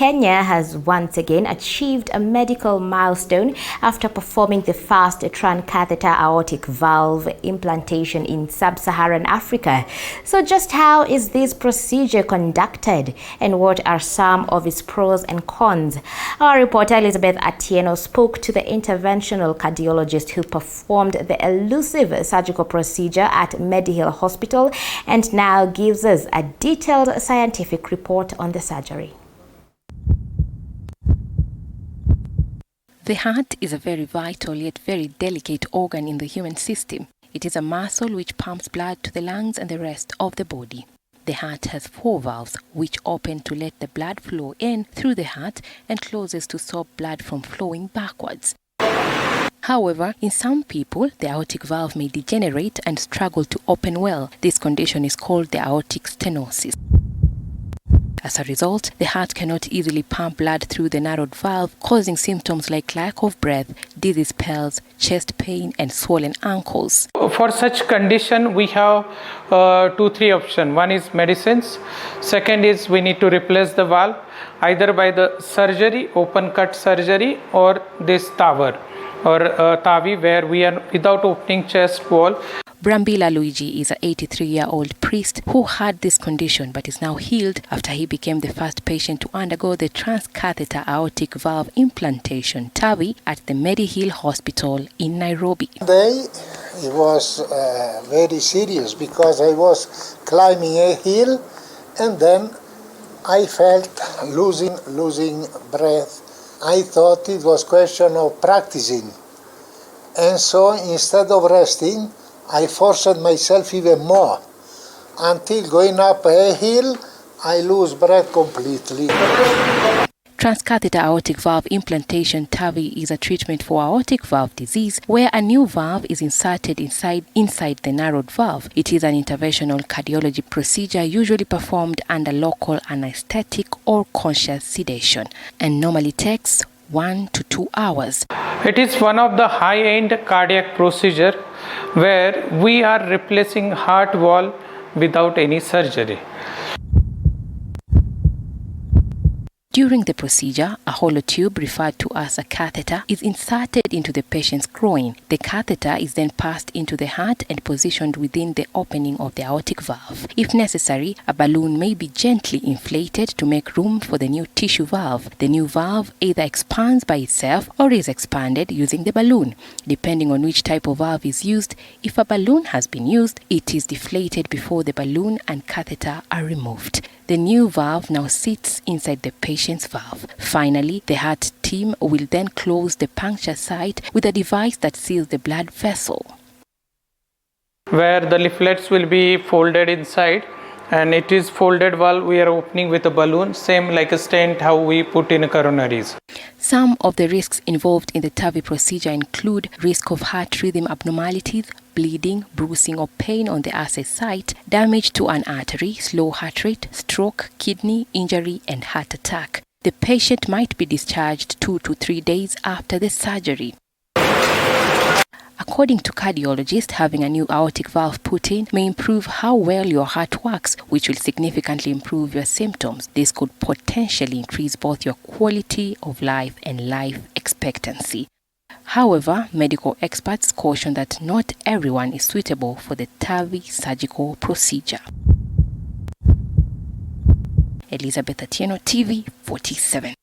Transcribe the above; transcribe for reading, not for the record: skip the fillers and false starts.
Kenya has once again achieved a medical milestone after performing the first transcatheter aortic valve implantation in Sub Saharan Africa. So just how is this procedure conducted and what are some of its pros and cons? Our reporter Elizabeth Atieno spoke to the interventional cardiologist who performed the elusive surgical procedure at Medihill Hospital and now gives us a detailed scientific report on the surgery. The heart is a very vital yet very delicate organ in the human system. It is a muscle which pumps blood to the lungs and the rest of the body. The heart has 4 valves which open to let the blood flow in through the heart and closes to stop blood from flowing backwards. However, in some people, the aortic valve may degenerate and struggle to open well. This condition is called the aortic stenosis. As a result, the heart cannot easily pump blood through the narrowed valve, causing symptoms like lack of breath, dizzy spells, chest pain, and swollen ankles. For such condition, we have 2-3 options. One is medicines. Second is we need to replace the valve either by the surgery, open cut surgery, or this TAVR or TAVI, where we are without opening chest wall. Brambila Luigi is an 83-year-old priest who had this condition but is now healed after he became the first patient to undergo the transcatheter aortic valve implantation TAVI at the Medihill Hospital in Nairobi. Today it was very serious because I was climbing a hill and then I felt losing breath. I thought it was question of practicing, and so instead of resting I forced myself even more until going up a hill, I lose breath completely. Transcatheter aortic valve implantation TAVI is a treatment for aortic valve disease where a new valve is inserted inside the narrowed valve. It is an interventional cardiology procedure usually performed under local anesthetic or conscious sedation and normally takes 1 to 2 hours. It is one of the high-end cardiac procedure where we are replacing heart wall without any surgery. During the procedure, a hollow tube referred to as a catheter is inserted into the patient's groin. The catheter is then passed into the heart and positioned within the opening of the aortic valve. If necessary, a balloon may be gently inflated to make room for the new tissue valve. The new valve either expands by itself or is expanded using the balloon. Depending on which type of valve is used, if a balloon has been used, it is deflated before the balloon and catheter are removed. The new valve now sits inside the patient's valve. Finally, the heart team will then close the puncture site with a device that seals the blood vessel. Where the leaflets will be folded inside, and it is folded valve we are opening with a balloon, same like a stent how we put in coronaries. Some of the risks involved in the TAVI procedure include risk of heart rhythm abnormalities, bleeding, bruising or pain on the access site, damage to an artery, slow heart rate, stroke, kidney injury and heart attack. The patient might be discharged 2 to 3 days after the surgery. According to cardiologists, having a new aortic valve put in may improve how well your heart works, which will significantly improve your symptoms. This could potentially increase both your quality of life and life expectancy. However, medical experts caution that not everyone is suitable for the TAVI surgical procedure. Elizabeth Atieno, TV 47.